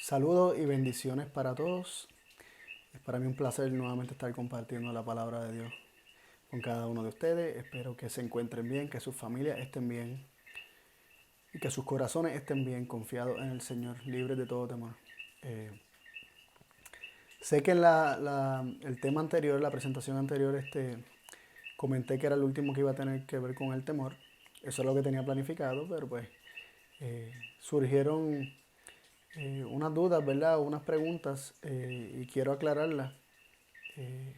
Saludos y bendiciones para todos. Es para mí un placer nuevamente estar compartiendo la palabra de Dios con cada uno de ustedes. Espero que se encuentren bien, que sus familias estén bien y que sus corazones estén bien, confiados en el Señor, libres de todo temor. Eh, Sé que en el tema anterior, la presentación anterior, comenté que era el último que iba a tener que ver con el temor. Eso es lo que tenía planificado, pero pues surgieron unas dudas, ¿verdad? Unas preguntas y quiero aclararlas. Eh,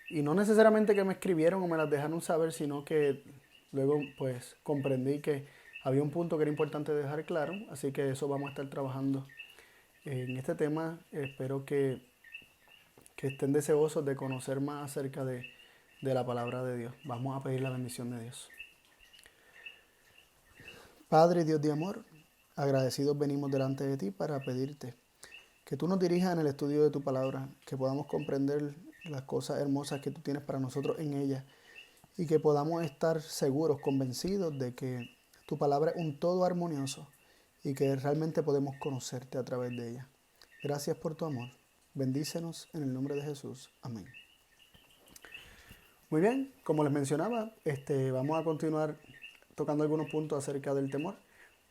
y no necesariamente que me escribieron o me las dejaron saber, sino que luego pues comprendí que había un punto que era importante dejar claro, así que eso vamos a estar trabajando en este tema. Espero que estén deseosos de conocer más acerca de la palabra de Dios. Vamos a pedir la bendición de Dios. Padre Dios de amor, agradecidos venimos delante de ti para pedirte que tú nos dirijas en el estudio de tu palabra, que podamos comprender las cosas hermosas que tú tienes para nosotros en ella y que podamos estar seguros, convencidos de que tu palabra es un todo armonioso y que realmente podemos conocerte a través de ella. Gracias por tu amor. Bendícenos en el nombre de Jesús. Amén. Muy bien, como les mencionaba, vamos a continuar tocando algunos puntos acerca del temor,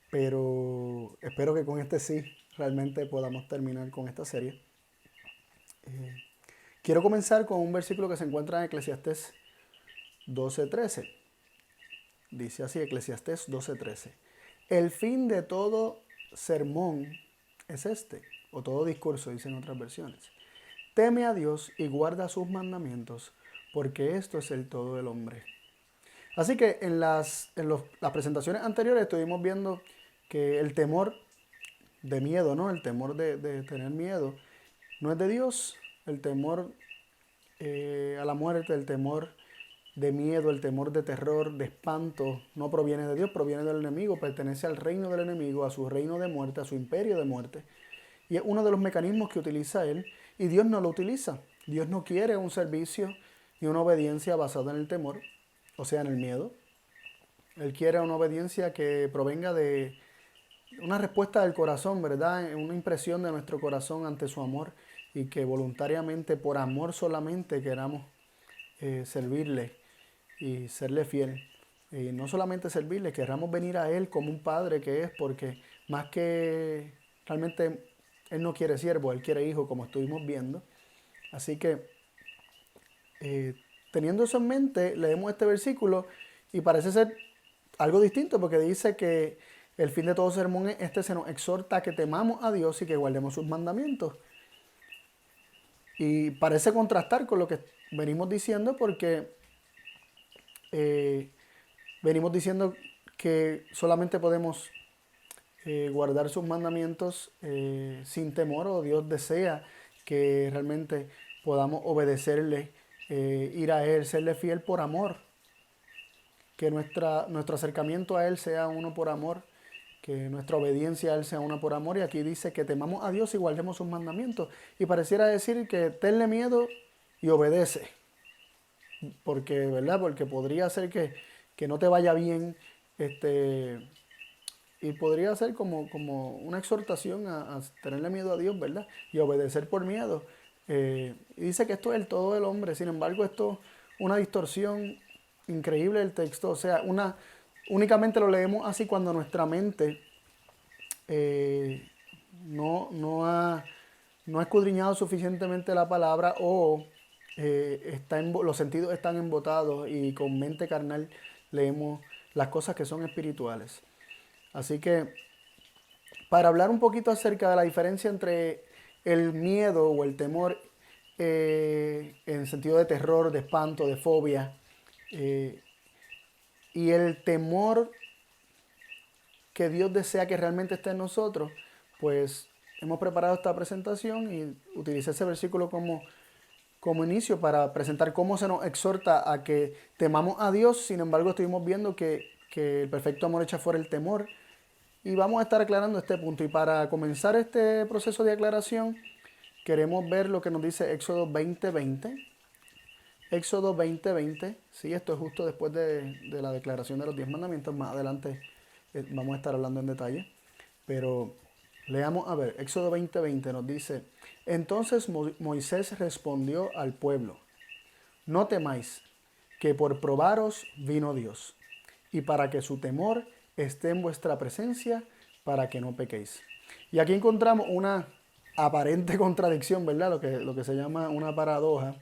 pero espero que con este sí realmente podamos terminar con esta serie. Quiero comenzar con un versículo que se encuentra en Eclesiastés 12:13. Dice así, Eclesiastés 12:13. El fin de todo sermón es este, o todo discurso, dicen otras versiones. Teme a Dios y guarda sus mandamientos, porque esto es el todo del hombre. Así que las presentaciones anteriores estuvimos viendo que el temor de miedo, ¿no? El temor de tener miedo no es de Dios. El temor a la muerte, el temor de miedo, el temor de terror, de espanto, no proviene de Dios, proviene del enemigo, pertenece al reino del enemigo, a su reino de muerte, a su imperio de muerte. Y es uno de los mecanismos que utiliza él y Dios no lo utiliza. Dios no quiere un servicio ni una obediencia basada en el temor, o sea, en el miedo. Él quiere una obediencia que provenga de una respuesta del corazón, ¿verdad? Una impresión de nuestro corazón ante su amor y que voluntariamente, por amor solamente, queramos servirle y serle fiel. Y no solamente servirle, querramos venir a Él como un padre que es, porque más que realmente Él no quiere siervo, Él quiere hijo, como estuvimos viendo. Así que, eh, teniendo eso en mente, leemos este versículo y parece ser algo distinto, porque dice que el fin de todo sermón es este: se nos exhorta a que temamos a Dios y que guardemos sus mandamientos. Y parece contrastar con lo que venimos diciendo, porque eh, venimos diciendo que solamente podemos guardar sus mandamientos sin temor, o Dios desea que realmente podamos obedecerle, ir a Él, serle fiel por amor, que nuestro acercamiento a Él sea uno por amor, que nuestra obediencia a Él sea una por amor. Y aquí dice que temamos a Dios y guardemos sus mandamientos. Y pareciera decir que tenle miedo y obedece, porque, ¿verdad? Porque podría ser que no te vaya bien, y podría ser como una exhortación a tenerle miedo a Dios, ¿verdad? Y obedecer por miedo. Y dice que esto es el todo del hombre. Sin embargo, esto es una distorsión increíble del texto. O sea, únicamente lo leemos así cuando nuestra mente eh, no, no, ha, no ha escudriñado suficientemente la palabra, o los sentidos están embotados y con mente carnal leemos las cosas que son espirituales. Así que, para hablar un poquito acerca de la diferencia entre el miedo o el temor, en sentido de terror, de espanto, de fobia, eh, y el temor que Dios desea que realmente esté en nosotros, pues hemos preparado esta presentación y utilicé ese versículo como inicio para presentar cómo se nos exhorta a que temamos a Dios. Sin embargo, estuvimos viendo que el perfecto amor echa fuera el temor. Y vamos a estar aclarando este punto. Y para comenzar este proceso de aclaración, queremos ver lo que nos dice Éxodo 20:20. Éxodo 20:20, sí, esto es justo después de la declaración de los 10 mandamientos. Más adelante vamos a estar hablando en detalle. Pero Leamos, a ver, Éxodo 20:20 nos dice, entonces Moisés respondió al pueblo, no temáis, que por probaros vino Dios, y para que su temor esté en vuestra presencia, para que no pequéis. Y aquí encontramos una aparente contradicción, ¿verdad? Lo que se llama una paradoja.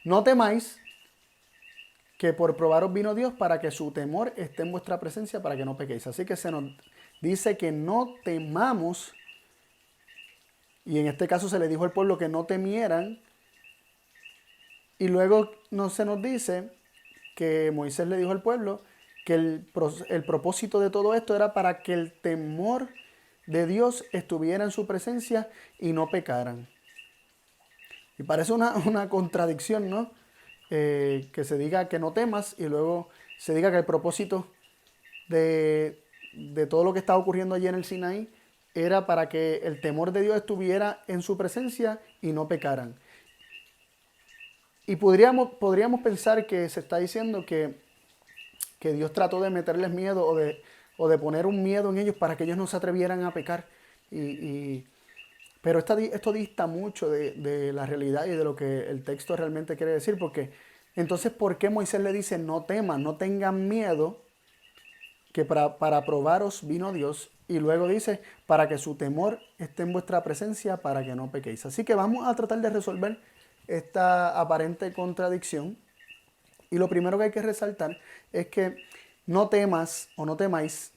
No temáis, que por probaros vino Dios, para que su temor esté en vuestra presencia, para que no pequéis. Así que se nos dice que no temamos, y en este caso se le dijo al pueblo que no temieran, y luego no se nos dice que Moisés le dijo al pueblo que el propósito de todo esto era para que el temor de Dios estuviera en su presencia y no pecaran. Y parece una contradicción, ¿no? Que se diga que no temas y luego se diga que el propósito de todo lo que estaba ocurriendo allí en el Sinaí era para que el temor de Dios estuviera en su presencia y no pecaran. Y podríamos pensar que se está diciendo que Dios trató de meterles miedo o de poner un miedo en ellos para que ellos no se atrevieran a pecar. Pero esto dista mucho de la realidad y de lo que el texto realmente quiere decir, porque entonces, ¿por qué Moisés le dice no teman, no tengan miedo, que para probaros vino Dios? Y luego dice, para que su temor esté en vuestra presencia, para que no pequéis. Así que vamos a tratar de resolver esta aparente contradicción. Y lo primero que hay que resaltar es que no temas o no temáis,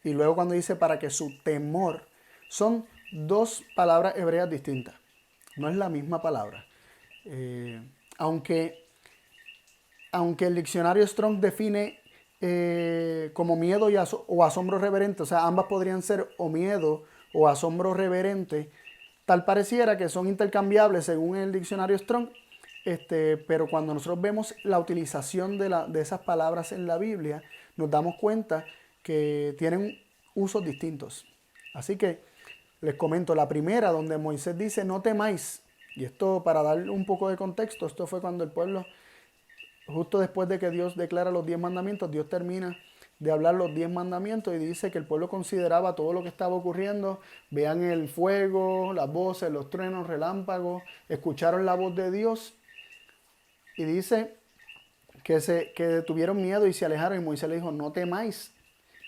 y luego cuando dice para que su temor, son dos palabras hebreas distintas. No es la misma palabra. Aunque el diccionario Strong define como miedo o asombro reverente, o sea, ambas podrían ser o miedo o asombro reverente, tal pareciera que son intercambiables según el diccionario Strong, pero cuando nosotros vemos la utilización de esas palabras en la Biblia, nos damos cuenta que tienen usos distintos. Así que les comento, la primera donde Moisés dice no temáis, y esto para darle un poco de contexto, esto fue cuando el pueblo, justo después de que Dios declara los 10 mandamientos, Dios termina de hablar los 10 mandamientos y dice que el pueblo consideraba todo lo que estaba ocurriendo, vean el fuego, las voces, los truenos, relámpagos, escucharon la voz de Dios y dice que tuvieron miedo y se alejaron, y Moisés le dijo, no temáis,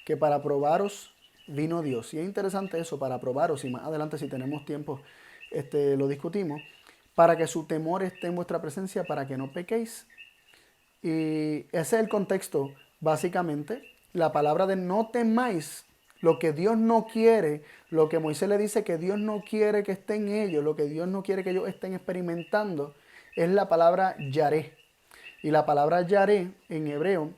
que para probaros vino Dios. Y es interesante eso, para probaros, y más adelante si tenemos tiempo lo discutimos, para que su temor esté en vuestra presencia, para que no pequéis. Y ese es el contexto, básicamente. La palabra de no temáis, lo que Dios no quiere, lo que Moisés le dice que Dios no quiere que esté en ellos, lo que Dios no quiere que ellos estén experimentando, es la palabra yaré. Y la palabra yaré en hebreo,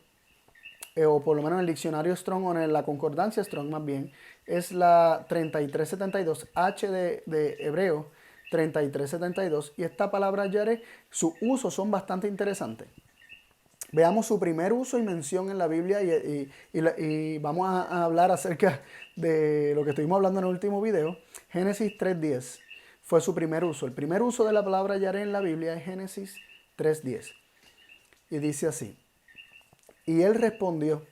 o por lo menos en el diccionario Strong o en la concordancia Strong más bien, es la 3372, H de hebreo 3372, y esta palabra yaré, sus usos son bastante interesantes. Veamos su primer uso y mención en la Biblia y vamos a hablar acerca de lo que estuvimos hablando en el último video. Génesis 3.10 fue su primer uso. El primer uso de la palabra yaré en la Biblia es Génesis 3.10. Y dice así, y él respondió,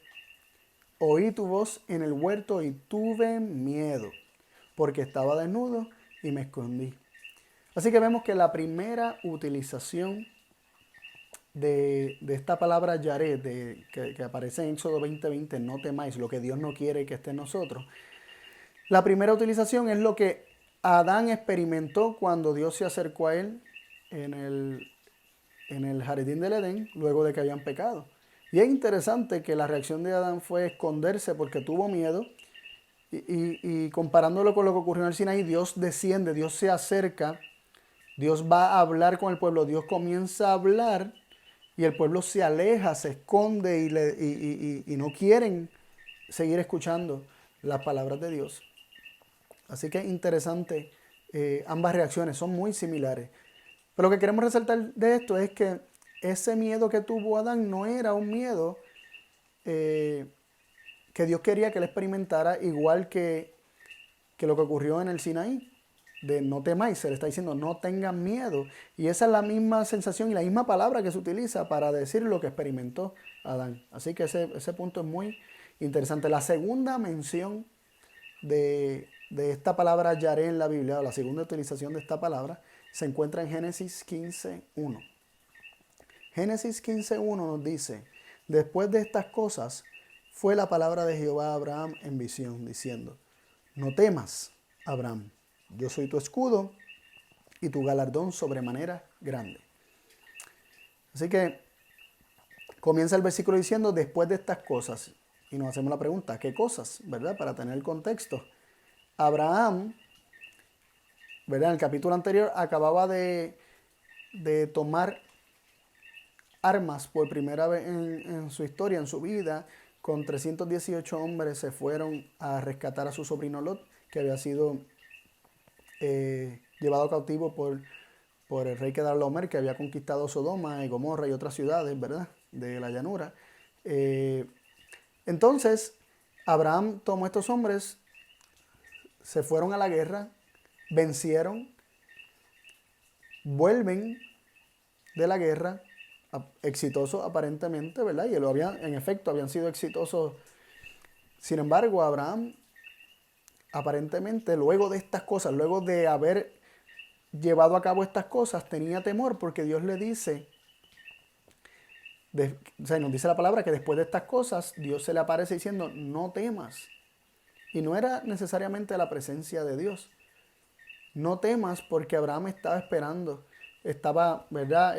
oí tu voz en el huerto y tuve miedo, porque estaba desnudo y me escondí. Así que vemos que la primera utilización de esta palabra yaré, que aparece en Éxodo 20:20, no temáis, lo que Dios no quiere que esté en nosotros. La primera utilización es lo que Adán experimentó cuando Dios se acercó a él en el jardín del Edén, luego de que habían pecado. Y es interesante que la reacción de Adán fue esconderse porque tuvo miedo. Y comparándolo con lo que ocurrió en el Sinaí, Dios desciende, Dios se acerca, Dios va a hablar con el pueblo, Dios comienza a hablar y el pueblo se aleja, se esconde y no quieren seguir escuchando las palabras de Dios. Así que es interesante, ambas reacciones son muy similares. Pero lo que queremos resaltar de esto es que ese miedo que tuvo Adán no era un miedo que Dios quería que él experimentara, igual que lo que ocurrió en el Sinaí, de no temáis, se le está diciendo no tengan miedo. Y esa es la misma sensación y la misma palabra que se utiliza para decir lo que experimentó Adán. Así que ese punto es muy interesante. La segunda mención de esta palabra yaré en la Biblia, o la segunda utilización de esta palabra, se encuentra en Génesis 15:1. Génesis 15:1 nos dice, después de estas cosas, fue la palabra de Jehová a Abraham en visión, diciendo, no temas, Abraham, yo soy tu escudo y tu galardón sobremanera grande. Así que comienza el versículo diciendo, después de estas cosas, y nos hacemos la pregunta, ¿qué cosas? ¿Verdad? Para tener el contexto. Abraham, ¿verdad? En el capítulo anterior acababa de tomar armas por primera vez en su historia, en su vida. Con 318 hombres se fueron a rescatar a su sobrino Lot, que había sido llevado cautivo por el rey Kedorlaomer, que había conquistado Sodoma y Gomorra y otras ciudades, ¿verdad?, de la llanura. Entonces, Abraham tomó a estos hombres, se fueron a la guerra, vencieron, vuelven de la guerra, exitosos aparentemente, ¿verdad? Y en efecto habían sido exitosos. Sin embargo, Abraham, aparentemente, luego de estas cosas, luego de haber llevado a cabo estas cosas, tenía temor porque Dios le dice, o sea, nos dice la palabra que después de estas cosas, Dios se le aparece diciendo, no temas. Y no era necesariamente la presencia de Dios. No temas porque Abraham estaba esperando, estaba, ¿verdad?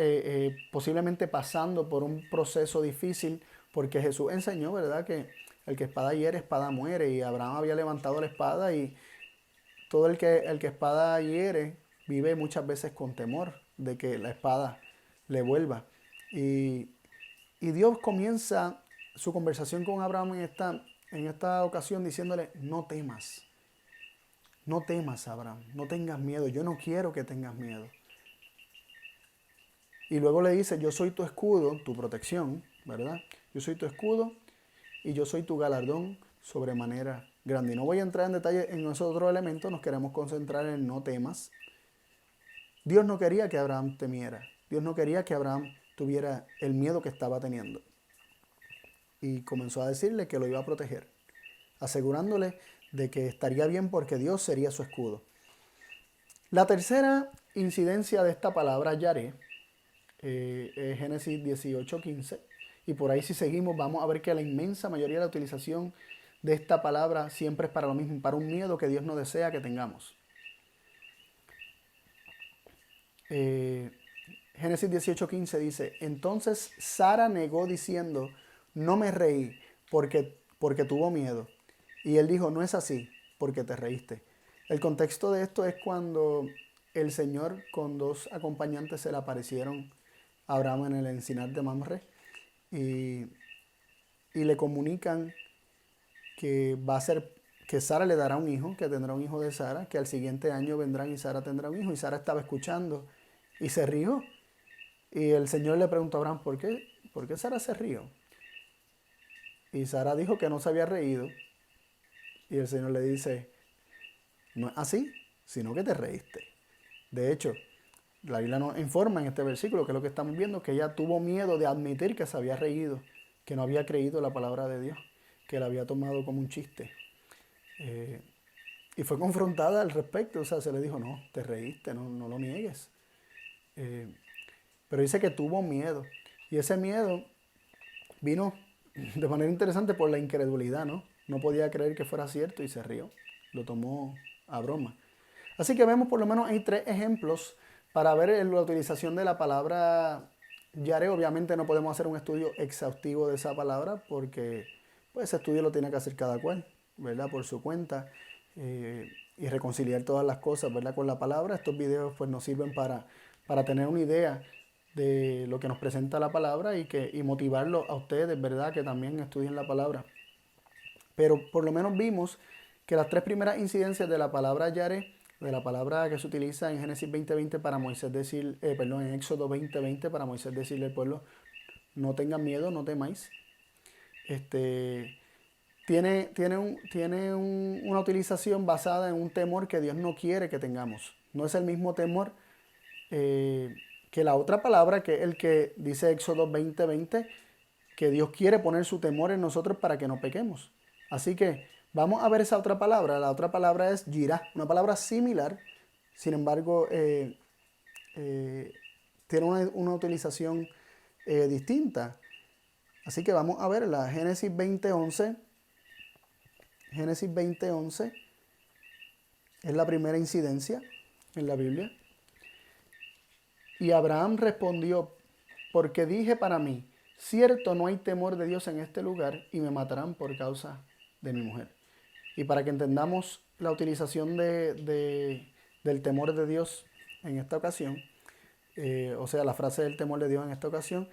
Posiblemente pasando por un proceso difícil, porque Jesús enseñó, ¿verdad?, que el que espada hiere, espada muere, y Abraham había levantado la espada, y todo el que espada hiere vive muchas veces con temor de que la espada le vuelva. Y Dios comienza su conversación con Abraham en esta ocasión diciéndole, no temas. No temas, Abraham, no tengas miedo, yo no quiero que tengas miedo. Y luego le dice, yo soy tu escudo, tu protección, ¿verdad? Yo soy tu escudo y yo soy tu galardón sobremanera grande. Y no voy a entrar en detalle en esos otros elementos, nos queremos concentrar en no temas. Dios no quería que Abraham temiera, Dios no quería que Abraham tuviera el miedo que estaba teniendo. Y comenzó a decirle que lo iba a proteger, asegurándole de que estaría bien porque Dios sería su escudo. La tercera incidencia de esta palabra yaré es Génesis 18:15, y por ahí si seguimos vamos a ver que la inmensa mayoría de la utilización de esta palabra siempre es para lo mismo, para un miedo que Dios no desea que tengamos. Génesis 18:15 dice, entonces Sara negó diciendo, no me reí porque tuvo miedo. Y él dijo, no es así, porque te reíste. El contexto de esto es cuando el Señor con dos acompañantes se le aparecieron a Abraham en el encinar de Mamre y le comunican que que Sara le dará un hijo, que tendrá un hijo de Sara, que al siguiente año vendrán y Sara tendrá un hijo. Y Sara estaba escuchando y se rió. Y el Señor le preguntó a Abraham, ¿por qué Sara se rió? Y Sara dijo que no se había reído. Y el Señor le dice, no es así, sino que te reíste. De hecho, la Biblia nos informa en este versículo, que es lo que estamos viendo, que ella tuvo miedo de admitir que se había reído, que no había creído la palabra de Dios, que la había tomado como un chiste. Y fue confrontada al respecto, o sea, se le dijo, no, te reíste, no lo niegues. Pero dice que tuvo miedo. Y ese miedo vino de manera interesante por la incredulidad, ¿no? No podía creer que fuera cierto y se rió. Lo tomó a broma. Así que vemos por lo menos hay tres ejemplos para ver la utilización de la palabra yaré. Obviamente no podemos hacer un estudio exhaustivo de esa palabra porque pues, ese estudio lo tiene que hacer cada cual, ¿verdad? Por su cuenta. Y reconciliar todas las cosas, ¿verdad?, con la palabra. Estos videos pues nos sirven para tener una idea de lo que nos presenta la palabra y motivarlos a ustedes, ¿verdad?, que también estudien la palabra. Pero por lo menos vimos que las tres primeras incidencias de la palabra yaré, de la palabra que se utiliza en Génesis 20:20 para Moisés decir, en Éxodo 20:20 para Moisés decirle al pueblo, no tengan miedo, no temáis. Tiene una utilización basada en un temor que Dios no quiere que tengamos. No es el mismo temor que la otra palabra, que es el que dice Éxodo 20:20, que Dios quiere poner su temor en nosotros para que no pequemos. Así que Vamos a ver esa otra palabra. La otra palabra es yirá, una palabra similar, sin embargo, tiene una utilización distinta. Así que vamos a verla. Génesis 20:11. Génesis 20:11 es la primera incidencia en la Biblia. Y Abraham respondió, porque dije para mí, cierto no hay temor de Dios en este lugar y me matarán por causa de mi mujer. Y para que entendamos la utilización del temor de Dios en esta ocasión, o sea, la frase del temor de Dios en esta ocasión,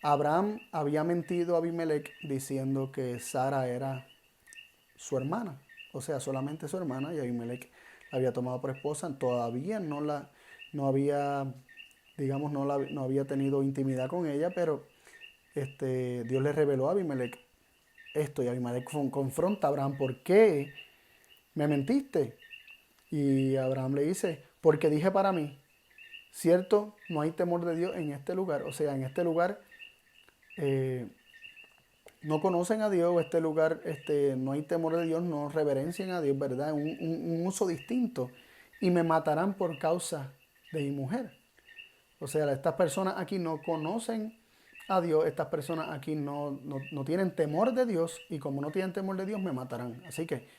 Abraham había mentido a Abimelech diciendo que Sara era su hermana, o sea, solamente su hermana, y Abimelech la había tomado por esposa. Todavía no había, digamos, no había tenido intimidad con ella, pero Dios le reveló a Abimelech esto, y Abimelech confronta a Abraham: ¿por qué me mentiste? Y Abraham le dice: porque dije para mí, cierto, no hay temor de Dios en este lugar. O sea, en este lugar eh, no conocen a Dios, este lugar no hay temor de Dios, no reverencian a Dios, ¿verdad? Un uso distinto. Y me matarán por causa de mi mujer. O sea, estas personas aquí no conocen a Dios, estas personas aquí no tienen temor de Dios, y como no tienen temor de Dios, me matarán. Así que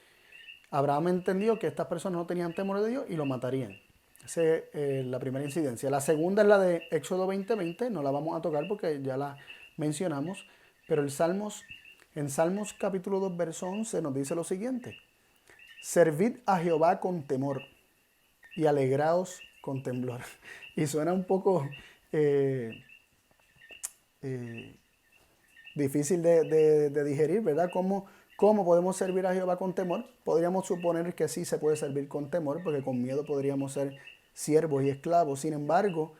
Abraham entendió que estas personas no tenían temor de Dios y lo matarían. Esa es la primera incidencia. La segunda es la de Éxodo 20:20, no la vamos a tocar porque ya la mencionamos, pero en Salmos capítulo 2, verso 11 nos dice lo siguiente: servid a Jehová con temor y alegraos con temblor. Y suena un poco eh, eh, difícil de digerir, ¿verdad? ¿Cómo podemos servir a Jehová con temor? Podríamos suponer que sí se puede servir con temor, porque con miedo podríamos ser siervos y esclavos. Sin embargo,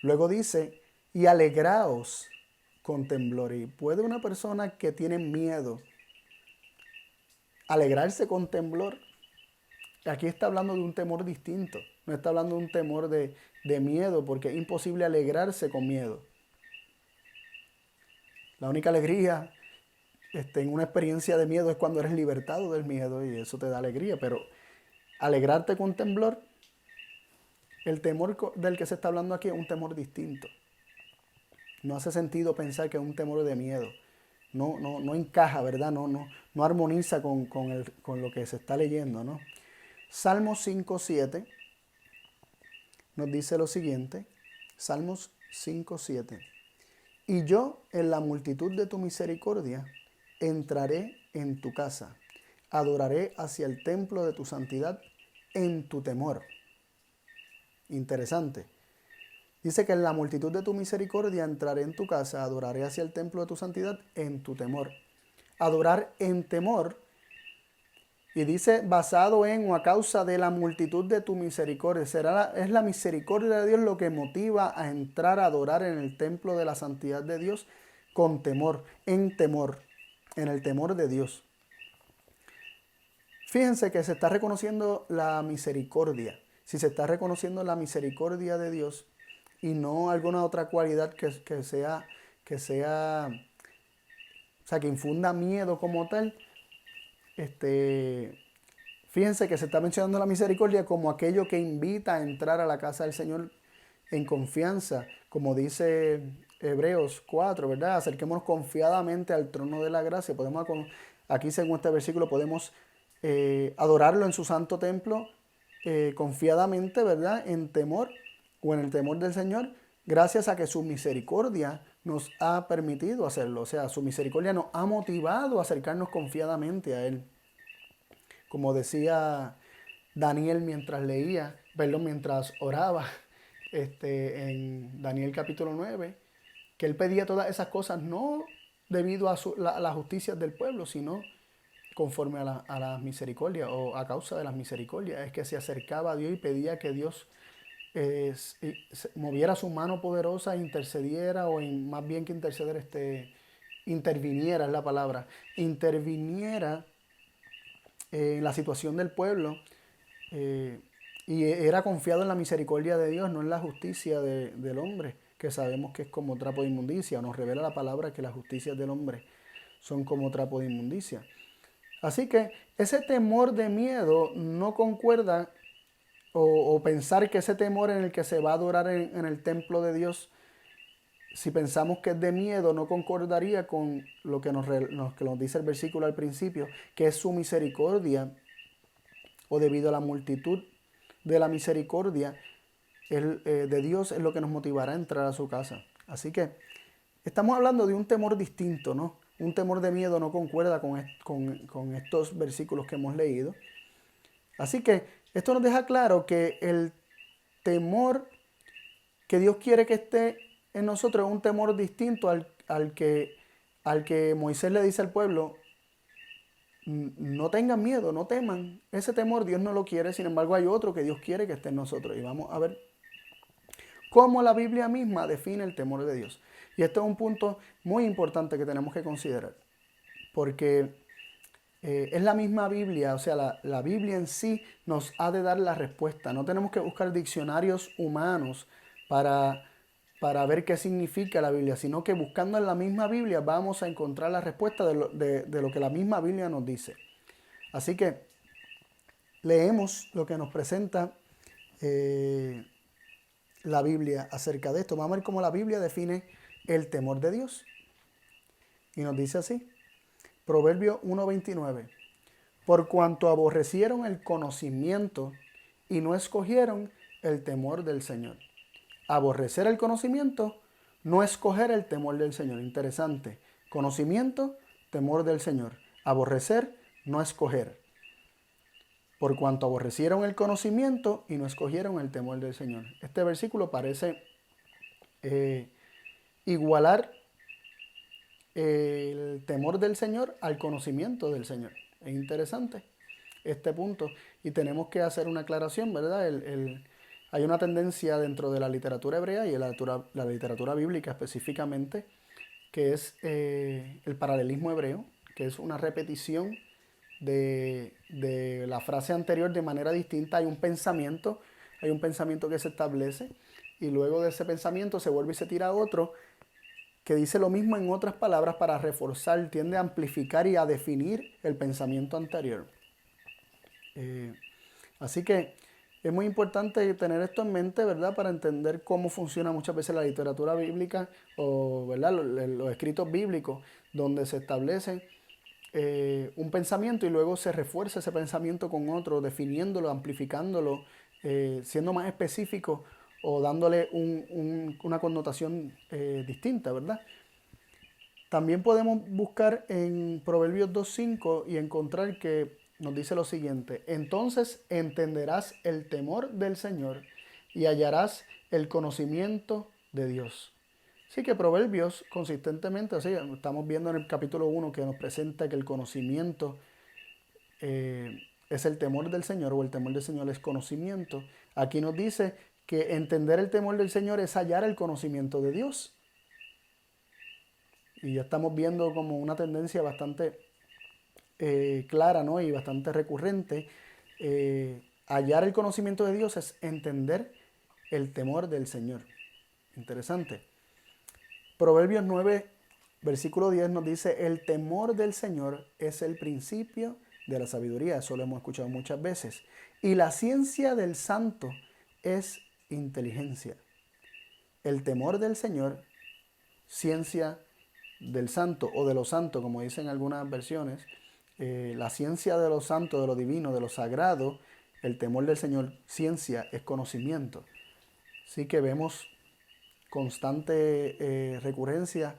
luego dice, y alegraos con temblor. ¿Y puede una persona que tiene miedo alegrarse con temblor? Aquí está hablando de un temor distinto. No está hablando de un temor de miedo, porque es imposible alegrarse con miedo. La única alegría en una experiencia de miedo es cuando eres libertado del miedo, y eso te da alegría. Pero alegrarte con temblor, el temor del que se está hablando aquí es un temor distinto. No hace sentido pensar que es un temor de miedo. No encaja, ¿verdad? No armoniza con lo que se está leyendo, ¿no? Salmos 5:7 nos dice lo siguiente. Salmos 5:7. Y yo, en la multitud de tu misericordia, entraré en tu casa, adoraré hacia el templo de tu santidad en tu temor. Interesante. Dice que en la multitud de tu misericordia entraré en tu casa, adoraré hacia el templo de tu santidad en tu temor. Adorar en temor, y dice basado en o a causa de la multitud de tu misericordia. Es la misericordia de Dios lo que motiva a entrar a adorar en el templo de la santidad de Dios con temor, en el temor de Dios. Fíjense que se está reconociendo la misericordia. Si se está reconociendo la misericordia de Dios y no alguna otra cualidad que infunda miedo como tal, fíjense que se está mencionando la misericordia como aquello que invita a entrar a la casa del Señor en confianza, como dice Hebreos 4, ¿verdad? Acerquémonos confiadamente al trono de la gracia. Aquí según este versículo podemos adorarlo en su santo templo confiadamente, ¿verdad? En temor o en el temor del Señor, gracias a que su misericordia nos ha permitido hacerlo. O sea, su misericordia nos ha motivado a acercarnos confiadamente a Él. Como decía Daniel mientras oraba en Daniel capítulo 9, que él pedía todas esas cosas no debido a las justicias del pueblo, sino conforme a las misericordias o a causa de las misericordias. Es que se acercaba a Dios y pedía que Dios moviera su mano poderosa e intercediera, más bien que interceder, interviniera es la palabra, interviniera en la situación del pueblo, y era confiado en la misericordia de Dios, no en la justicia del hombre, que sabemos que es como trapo de inmundicia. Nos revela la palabra que las justicias del hombre son como trapo de inmundicia. Así que ese temor de miedo no concuerda, o pensar que ese temor en el que se va a adorar en el templo de Dios, si pensamos que es de miedo, no concordaría con lo que nos dice el versículo al principio, que es su misericordia, o debido a la multitud de la misericordia de Dios es lo que nos motivará a entrar a su casa. Así que estamos hablando de un temor distinto, ¿no? Un temor de miedo no concuerda con estos versículos que hemos leído. Así que esto nos deja claro que el temor que Dios quiere que esté en nosotros es un temor distinto al que Moisés le dice al pueblo: no tengan miedo, no teman. Ese temor Dios no lo quiere, sin embargo hay otro que Dios quiere que esté en nosotros. Y vamos a ver cómo la Biblia misma define el temor de Dios. Y esto es un punto muy importante que tenemos que considerar, porque es la misma Biblia, o sea, la Biblia en sí nos ha de dar la respuesta. No tenemos que buscar diccionarios humanos para ver qué significa la Biblia, sino que buscando en la misma Biblia vamos a encontrar la respuesta de lo que la misma Biblia nos dice. Así que leemos lo que nos presenta la Biblia acerca de esto. Vamos a ver cómo la Biblia define el temor de Dios. Y nos dice así, Proverbio 1:29. Por cuanto aborrecieron el conocimiento y no escogieron el temor del Señor. Aborrecer el conocimiento, no escoger el temor del Señor. Interesante. Conocimiento, temor del Señor. Aborrecer, no escoger. Por cuanto aborrecieron el conocimiento y no escogieron el temor del Señor. Este versículo parece igualar el temor del Señor al conocimiento del Señor. Es interesante este punto. Y tenemos que hacer una aclaración, ¿verdad? Hay una tendencia dentro de la literatura hebrea y la literatura bíblica específicamente, que es el paralelismo hebreo, que es una repetición de la frase anterior de manera distinta. Hay un pensamiento que se establece y luego de ese pensamiento se vuelve y se tira otro que dice lo mismo en otras palabras para reforzar, tiende a amplificar y a definir el pensamiento anterior. Así que es muy importante tener esto en mente, ¿verdad? Para entender cómo funciona muchas veces la literatura bíblica o, ¿verdad?, los escritos bíblicos, donde se establece un pensamiento y luego se refuerza ese pensamiento con otro, definiéndolo, amplificándolo, siendo más específico o dándole una connotación distinta, ¿verdad? También podemos buscar en Proverbios 2:5 y encontrar que nos dice lo siguiente: entonces entenderás el temor del Señor y hallarás el conocimiento de Dios. Así que Proverbios consistentemente, así estamos viendo en el capítulo 1 que nos presenta que el conocimiento es el temor del Señor, o el temor del Señor es conocimiento. Aquí nos dice que entender el temor del Señor es hallar el conocimiento de Dios. Y ya estamos viendo como una tendencia bastante clara, ¿no?, y bastante recurrente. Hallar el conocimiento de Dios es entender el temor del Señor. Interesante. Proverbios 9, versículo 10 nos dice: el temor del Señor es el principio de la sabiduría. Eso lo hemos escuchado muchas veces. Y la ciencia del santo es inteligencia. El temor del Señor, ciencia del santo o de lo santo, como dicen algunas versiones, la ciencia de lo santo, de lo divino, de lo sagrado. El temor del Señor, ciencia, es conocimiento. Así que vemos constante recurrencia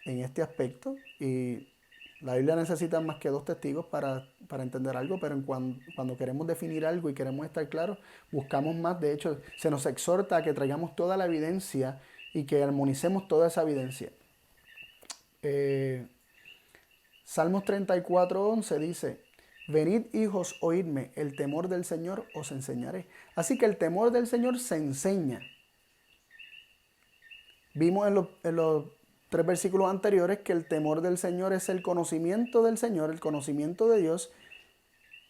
en este aspecto, y la Biblia necesita más que dos testigos para entender algo, pero cuando queremos definir algo y queremos estar claros, buscamos más. De hecho, se nos exhorta a que traigamos toda la evidencia y que armonicemos toda esa evidencia. Salmos 34:11 dice: venid, hijos, oídme, el temor del Señor os enseñaré. Así que el temor del Señor se enseña. Vimos en los 3 versículos anteriores que el temor del Señor es el conocimiento del Señor, el conocimiento de Dios.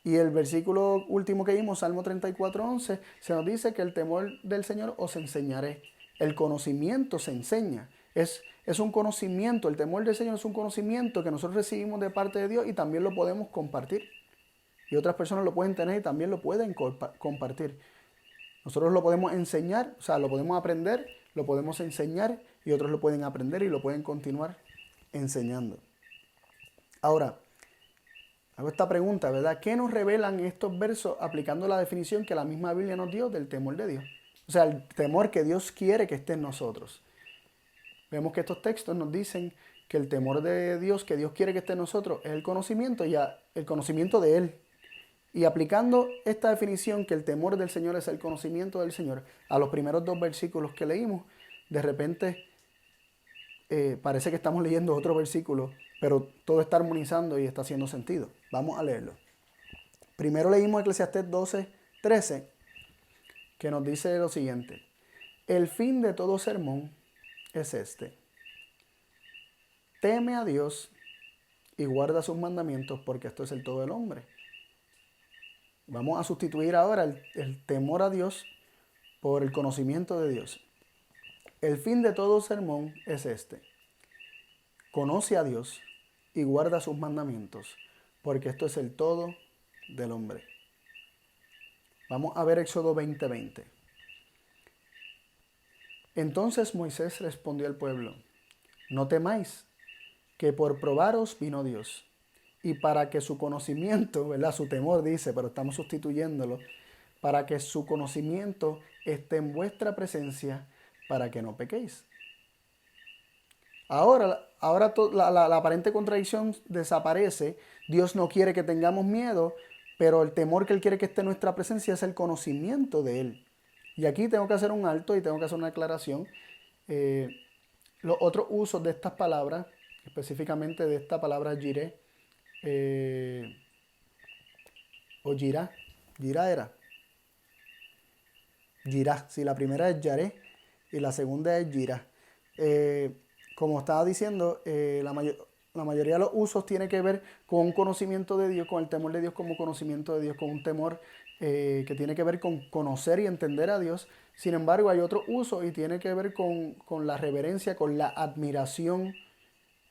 Y el versículo último que vimos, Salmo 34:11, se nos dice que el temor del Señor os enseñaré. El conocimiento se enseña. Es es un conocimiento, el temor del Señor es un conocimiento que nosotros recibimos de parte de Dios y también lo podemos compartir. Y otras personas lo pueden tener y también lo pueden compartir. Nosotros lo podemos enseñar, o sea, lo podemos aprender, lo podemos enseñar y otros lo pueden aprender y lo pueden continuar enseñando. Ahora, hago esta pregunta, ¿verdad? ¿Qué nos revelan estos versos aplicando la definición que la misma Biblia nos dio del temor de Dios? O sea, el temor que Dios quiere que esté en nosotros. Vemos que estos textos nos dicen que el temor de Dios que Dios quiere que esté en nosotros es el conocimiento, el conocimiento de Él. Y aplicando esta definición que el temor del Señor es el conocimiento del Señor, a los primeros 2 versículos que leímos, de repente parece que estamos leyendo otro versículo, pero todo está armonizando y está haciendo sentido. Vamos a leerlo. Primero leímos Eclesiastés 12:13, que nos dice lo siguiente: el fin de todo sermón es este: teme a Dios y guarda sus mandamientos, porque esto es el todo del hombre. Vamos a sustituir ahora el temor a Dios por el conocimiento de Dios. El fin de todo sermón es este: conoce a Dios y guarda sus mandamientos, porque esto es el todo del hombre. Vamos a ver Éxodo 20:20. Entonces Moisés respondió al pueblo: no temáis, que por probaros vino Dios, y para que su conocimiento, ¿verdad? Su temor dice, pero estamos sustituyéndolo, para que su conocimiento esté en vuestra presencia, para que no pequéis. Ahora la aparente contradicción desaparece. Dios no quiere que tengamos miedo, pero el temor que Él quiere que esté en nuestra presencia es el conocimiento de Él. Y aquí tengo que hacer un alto y tengo que hacer una aclaración. Los otros usos de estas palabras, específicamente de esta palabra jiré, o jirá, jirá era. Jirá, sí, la primera es yaré y la segunda es jirá. Como estaba diciendo, la mayoría de los usos tiene que ver con un conocimiento de Dios, con el temor de Dios como conocimiento de Dios, con un temor que tiene que ver con conocer y entender a Dios. Sin embargo, hay otro uso y tiene que ver con la reverencia, con la admiración,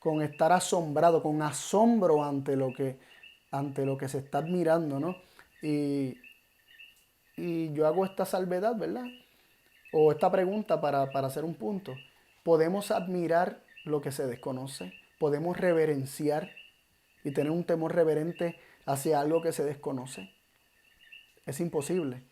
con estar asombrado, con asombro ante lo que se está admirando, ¿no? Y yo hago esta salvedad, ¿verdad? O esta pregunta para hacer un punto. ¿Podemos admirar lo que se desconoce? ¿Podemos reverenciar y tener un temor reverente hacia algo que se desconoce? Es imposible.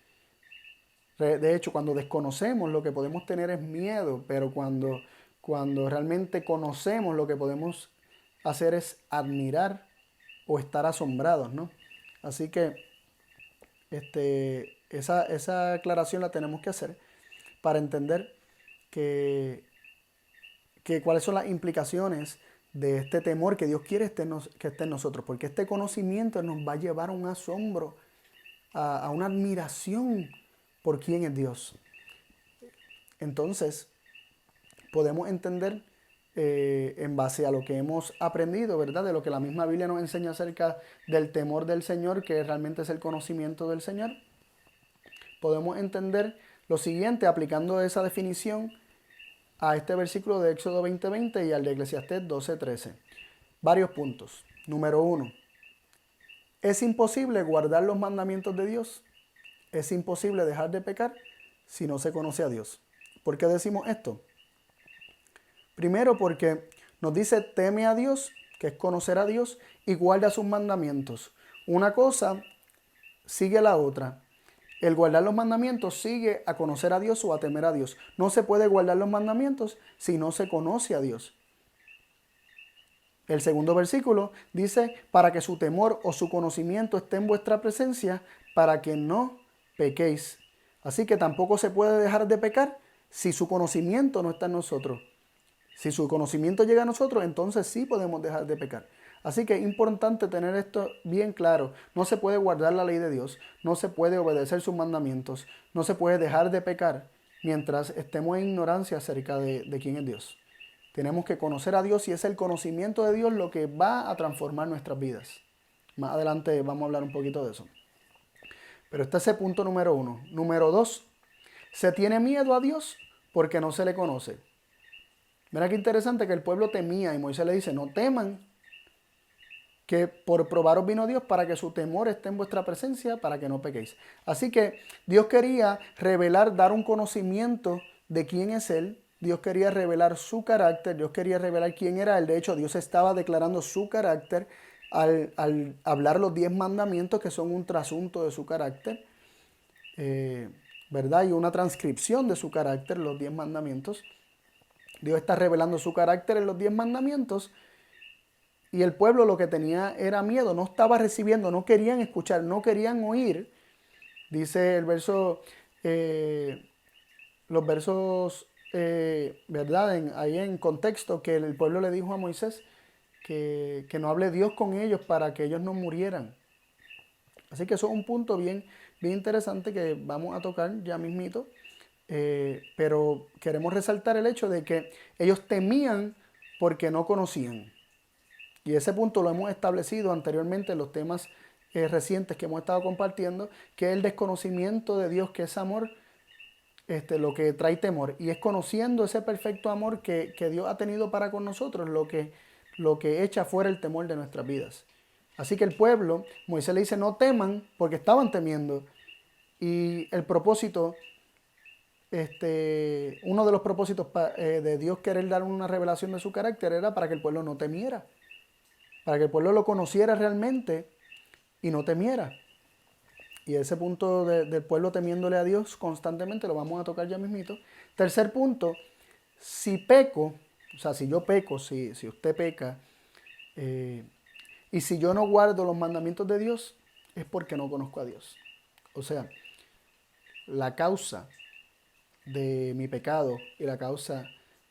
De hecho, cuando desconocemos, lo que podemos tener es miedo, pero cuando realmente conocemos, lo que podemos hacer es admirar o estar asombrados, ¿no? Así que esa aclaración la tenemos que hacer para entender que cuáles son las implicaciones de este temor que Dios quiere que esté en nosotros, porque este conocimiento nos va a llevar a un asombro, a una admiración por quién es Dios. Entonces, podemos entender en base a lo que hemos aprendido, ¿verdad? De lo que la misma Biblia nos enseña acerca del temor del Señor, que realmente es el conocimiento del Señor. Podemos entender lo siguiente aplicando esa definición a este versículo de Éxodo 20:20 y al de Eclesiastés 12:13. Varios puntos. Número 1. Es imposible guardar los mandamientos de Dios. Es imposible dejar de pecar si no se conoce a Dios. ¿Por qué decimos esto? Primero porque nos dice teme a Dios, que es conocer a Dios, y guarda sus mandamientos. Una cosa sigue la otra. El guardar los mandamientos sigue a conocer a Dios o a temer a Dios. No se puede guardar los mandamientos si no se conoce a Dios. El segundo versículo dice, para que su temor o su conocimiento esté en vuestra presencia, para que no pequéis. Así que tampoco se puede dejar de pecar si su conocimiento no está en nosotros. Si su conocimiento llega a nosotros, entonces sí podemos dejar de pecar. Así que es importante tener esto bien claro. No se puede guardar la ley de Dios, no se puede obedecer sus mandamientos, no se puede dejar de pecar mientras estemos en ignorancia acerca de quién es Dios. Tenemos que conocer a Dios y es el conocimiento de Dios lo que va a transformar nuestras vidas. Más adelante vamos a hablar un poquito de eso. Pero este es el punto número 1. Número 2, se tiene miedo a Dios porque no se le conoce. Mira qué interesante que el pueblo temía y Moisés le dice, no teman, que por probaros vino Dios para que su temor esté en vuestra presencia, para que no pequéis. Así que Dios quería revelar, dar un conocimiento de quién es Él. Dios quería revelar su carácter, Dios quería revelar quién era Él. De hecho, Dios estaba declarando su carácter al hablar los 10 mandamientos, que son un trasunto de su carácter, ¿verdad? Y una transcripción de su carácter, los 10 mandamientos. Dios está revelando su carácter en los 10 mandamientos. Y el pueblo lo que tenía era miedo, no estaba recibiendo, no querían escuchar, no querían oír. Dice el verso, los versos, ¿verdad? Ahí en contexto, que el pueblo le dijo a Moisés que no hable Dios con ellos para que ellos no murieran. Así que eso es un punto bien, bien interesante que vamos a tocar ya mismito. Pero queremos resaltar el hecho de que ellos temían porque no conocían. Y ese punto lo hemos establecido anteriormente en los temas recientes que hemos estado compartiendo, que es el desconocimiento de Dios, que es amor, lo que trae temor. Y es conociendo ese perfecto amor que Dios ha tenido para con nosotros lo que echa fuera el temor de nuestras vidas. Así que el pueblo, Moisés le dice, no teman, porque estaban temiendo. Y el propósito, uno de los propósitos de Dios querer dar una revelación de su carácter era para que el pueblo no temiera, para que el pueblo lo conociera realmente y no temiera. Y ese punto del pueblo temiéndole a Dios constantemente lo vamos a tocar ya mismito. Tercer punto, si peco, o sea, si yo peco, si usted peca, y si yo no guardo los mandamientos de Dios, es porque no conozco a Dios. O sea, la causa de mi pecado y la causa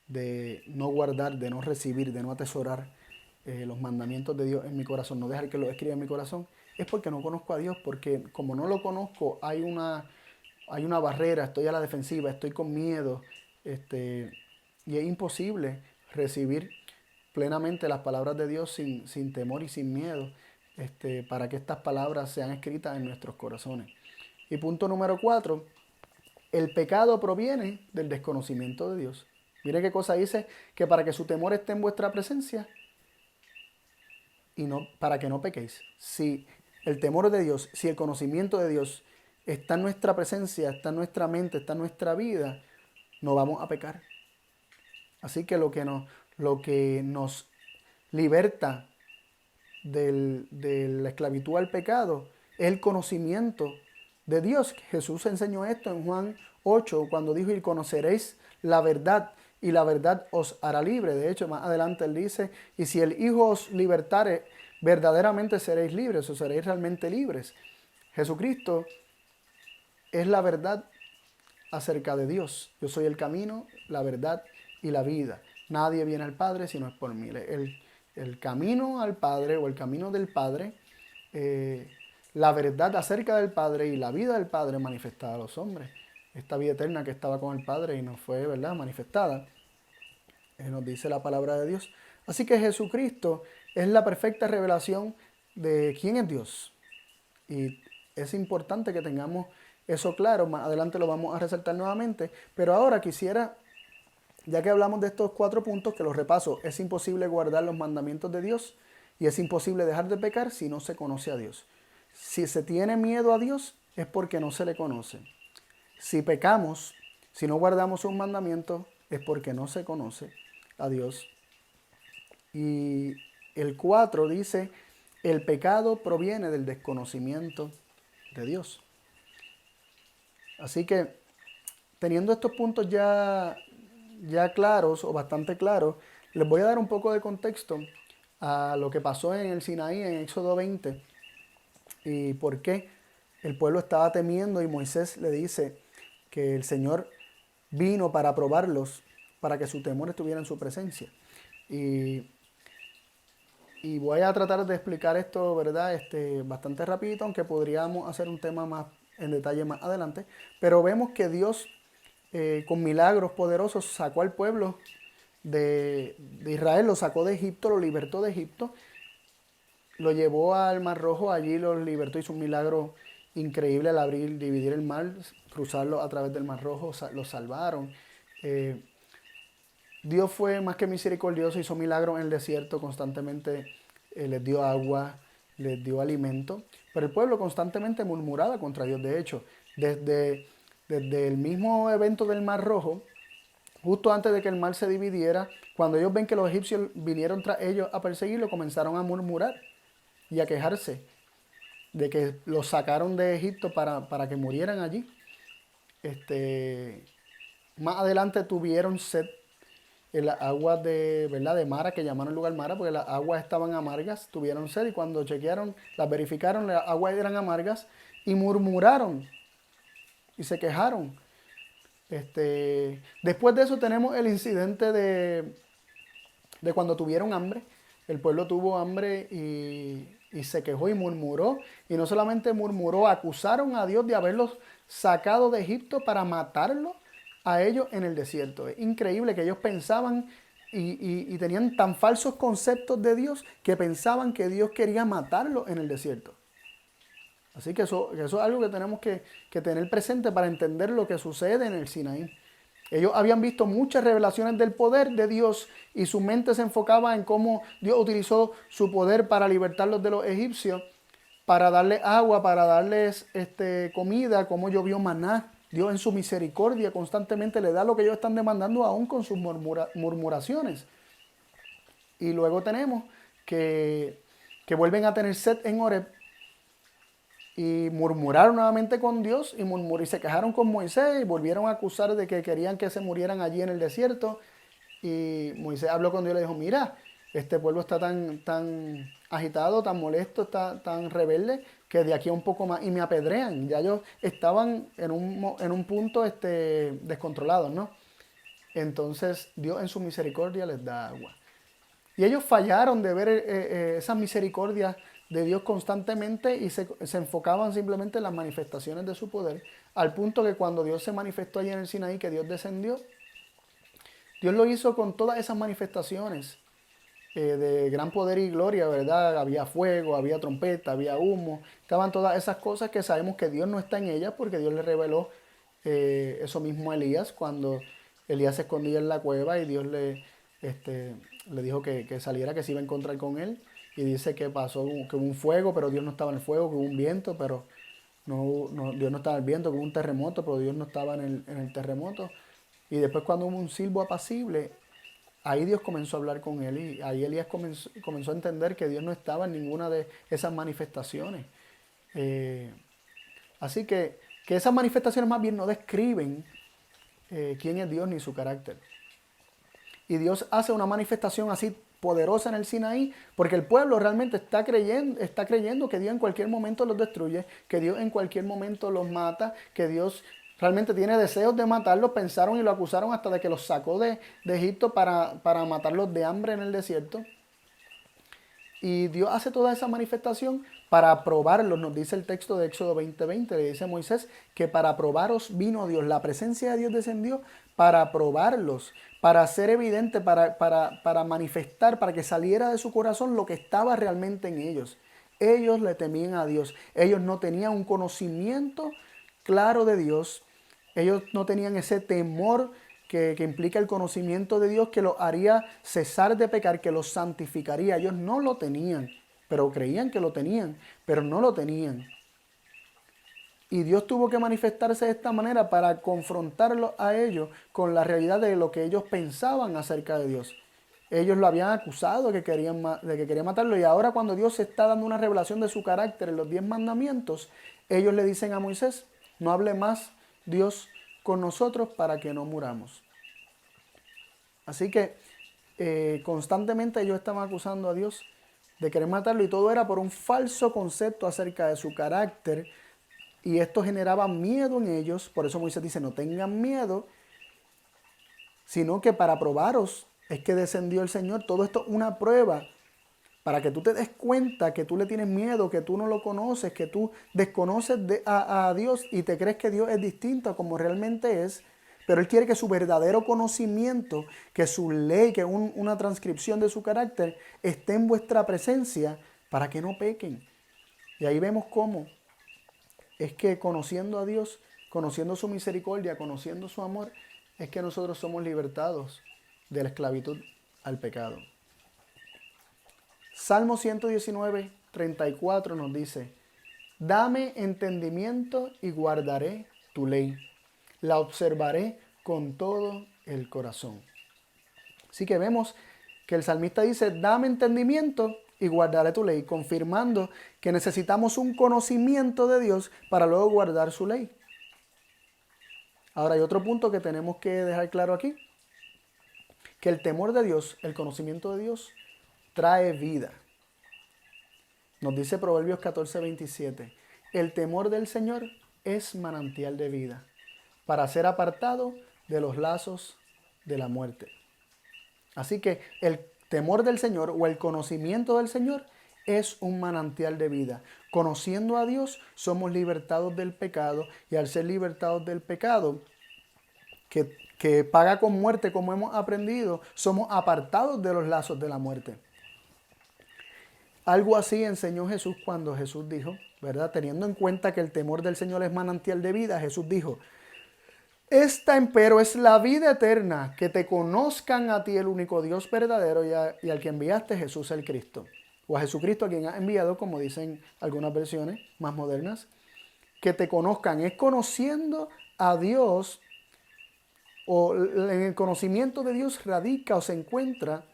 de no guardar, de no recibir, de no atesorar los mandamientos de Dios en mi corazón, no dejar que lo escriba en mi corazón, es porque no conozco a Dios, porque como no lo conozco hay una barrera, estoy a la defensiva, estoy con miedo, y es imposible recibir plenamente las palabras de Dios sin temor y sin miedo, para que estas palabras sean escritas en nuestros corazones. Y punto número 4, el pecado proviene del desconocimiento de Dios. Mire qué cosa dice, que para que su temor esté en vuestra presencia y no para que no pequéis. Si el temor de Dios, si el conocimiento de Dios está en nuestra presencia, está en nuestra mente, está en nuestra vida, no vamos a pecar. Así que lo que nos liberta de la esclavitud al pecado es el conocimiento de Dios. Jesús enseñó esto en Juan 8 cuando dijo, y conoceréis la verdad y la verdad os hará libre. De hecho, más adelante él dice, y si el Hijo os libertare, verdaderamente seréis libres o seréis realmente libres. Jesucristo es la verdad acerca de Dios. Yo soy el camino, la verdad y la vida. Nadie viene al Padre si no es por mí. El camino al Padre o el camino del Padre, la verdad acerca del Padre y la vida del Padre manifestada a los hombres. Esta vida eterna que estaba con el Padre y nos fue, ¿verdad?, manifestada. Nos dice la palabra de Dios. Así que Jesucristo es la perfecta revelación de quién es Dios. Y es importante que tengamos eso claro. Más adelante lo vamos a resaltar nuevamente. Pero ahora quisiera, ya que hablamos de estos 4 puntos, que los repaso. Es imposible guardar los mandamientos de Dios y es imposible dejar de pecar si no se conoce a Dios. Si se tiene miedo a Dios es porque no se le conoce. Si pecamos, si no guardamos un mandamiento, es porque no se conoce a Dios. Y el 4 dice, el pecado proviene del desconocimiento de Dios. Así que, teniendo estos puntos ya claros o bastante claros, les voy a dar un poco de contexto a lo que pasó en el Sinaí, en Éxodo 20, y por qué el pueblo estaba temiendo y Moisés le dice que el Señor vino para probarlos, para que su temor estuviera en su presencia. Y voy a tratar de explicar esto, ¿verdad? Bastante rapidito, aunque podríamos hacer un tema más en detalle más adelante. Pero vemos que Dios, con milagros poderosos, sacó al pueblo de Israel, lo sacó de Egipto, lo libertó de Egipto, lo llevó al Mar Rojo, allí lo libertó, hizo un milagro increíble al abrir, dividir el mar, cruzarlo a través del Mar Rojo, lo salvaron. Dios fue más que misericordioso, hizo milagros en el desierto, constantemente les dio agua, les dio alimento, pero el pueblo constantemente murmuraba contra Dios. De hecho, desde el mismo evento del Mar Rojo, justo antes de que el mar se dividiera, cuando ellos ven que los egipcios vinieron tras ellos a perseguirlo, comenzaron a murmurar y a quejarse de que los sacaron de Egipto para que murieran allí. Este, Más adelante tuvieron sed en las aguas ¿verdad? De Mara, que llamaron el lugar Mara, porque las aguas estaban amargas, tuvieron sed y cuando chequearon, las verificaron, las aguas eran amargas y murmuraron y se quejaron. Después de eso tenemos el incidente de cuando tuvieron hambre. El pueblo tuvo hambre y se quejó y murmuró. Y no solamente murmuró, acusaron a Dios de haberlos sacado de Egipto para matarlos a ellos en el desierto. Es increíble que ellos pensaban y tenían tan falsos conceptos de Dios que pensaban que Dios quería matarlos en el desierto. Así que eso es algo que tenemos que tener presente para entender lo que sucede en el Sinaí. Ellos habían visto muchas revelaciones del poder de Dios y su mente se enfocaba en cómo Dios utilizó su poder para libertarlos de los egipcios, para darles agua, para darles comida, cómo llovió maná. Dios en su misericordia constantemente le da lo que ellos están demandando aún con sus murmuraciones. Y luego tenemos que vuelven a tener sed en Horeb y murmuraron nuevamente con Dios y se quejaron con Moisés y volvieron a acusar de que querían que se murieran allí en el desierto. Y Moisés habló con Dios y le dijo, mira, este pueblo está tan agitado, tan molesto, está tan rebelde, que de aquí a un poco más, y me apedrean. Ya ellos estaban en un punto descontrolados, ¿no? Entonces Dios en su misericordia les da agua. Y ellos fallaron de ver esas misericordias de Dios constantemente y se enfocaban simplemente en las manifestaciones de su poder, al punto que cuando Dios se manifestó allí en el Sinaí, que Dios descendió, Dios lo hizo con todas esas manifestaciones de gran poder y gloria, ¿verdad? Había fuego, había trompeta, había humo, estaban todas esas cosas que sabemos que Dios no está en ellas porque Dios le reveló eso mismo a Elías cuando Elías se escondía en la cueva y Dios le dijo que saliera, que se iba a encontrar con él. Y dice que pasó, que hubo un fuego, pero Dios no estaba en el fuego, que hubo un viento, pero Dios no estaba en el viento, que hubo un terremoto, pero Dios no estaba en el terremoto. Y después cuando hubo un silbo apacible, ahí Dios comenzó a hablar con él y ahí Elías comenzó a entender que Dios no estaba en ninguna de esas manifestaciones. Así que esas manifestaciones más bien no describen quién es Dios ni su carácter. Y Dios hace una manifestación así poderosa en el Sinaí porque el pueblo realmente está creyendo que Dios en cualquier momento los destruye, que Dios en cualquier momento los mata, que Dios realmente tiene deseos de matarlos. Pensaron y lo acusaron hasta de que los sacó de Egipto para matarlos de hambre en el desierto. Y Dios hace toda esa manifestación para probarlos. Nos dice el texto de Éxodo 20:20, le dice a Moisés que para probaros vino Dios. La presencia de Dios descendió para probarlos, para hacer evidente, para manifestar, para que saliera de su corazón lo que estaba realmente en ellos. Ellos le temían a Dios. Ellos no tenían un conocimiento claro de Dios. Ellos no tenían ese temor que implica el conocimiento de Dios que los haría cesar de pecar, que los santificaría. Ellos no lo tenían, pero creían que lo tenían, pero no lo tenían. Y Dios tuvo que manifestarse de esta manera para confrontarlos a ellos con la realidad de lo que ellos pensaban acerca de Dios. Ellos lo habían acusado de que querían matarlo y ahora cuando Dios está dando una revelación de su carácter en los 10 mandamientos, ellos le dicen a Moisés, no hable más Dios con nosotros para que no muramos. Así que constantemente ellos estaban acusando a Dios de querer matarlo y todo era por un falso concepto acerca de su carácter y esto generaba miedo en ellos. Por eso Moisés dice, no tengan miedo, sino que para probaros es que descendió el Señor. Todo esto es una prueba para que tú te des cuenta que tú le tienes miedo, que tú no lo conoces, que tú desconoces a Dios y te crees que Dios es distinto a como realmente es. Pero Él quiere que su verdadero conocimiento, que su ley, que una transcripción de su carácter esté en vuestra presencia para que no pequen. Y ahí vemos cómo es que conociendo a Dios, conociendo su misericordia, conociendo su amor, es que nosotros somos libertados de la esclavitud al pecado. Salmo 119, 34 nos dice: dame entendimiento y guardaré tu ley. La observaré con todo el corazón. Así que vemos que el salmista dice: dame entendimiento y guardaré tu ley, confirmando que necesitamos un conocimiento de Dios para luego guardar su ley. Ahora hay otro punto que tenemos que dejar claro aquí, que el temor de Dios, el conocimiento de Dios, trae vida. Nos dice Proverbios 14, 27, el temor del Señor es manantial de vida, para ser apartado de los lazos de la muerte. Así que el temor del Señor o el conocimiento del Señor es un manantial de vida. Conociendo a Dios, somos libertados del pecado, y al ser libertados del pecado, que paga con muerte, como hemos aprendido, somos apartados de los lazos de la muerte. Algo así enseñó Jesús cuando Jesús dijo, ¿verdad? Teniendo en cuenta que el temor del Señor es manantial de vida, Jesús dijo: esta empero es la vida eterna, que te conozcan a ti, el único Dios verdadero, y al que enviaste, Jesús el Cristo. O a Jesucristo, a quien has enviado, como dicen algunas versiones más modernas. Que te conozcan, es conociendo a Dios, o en el conocimiento de Dios radica o se encuentra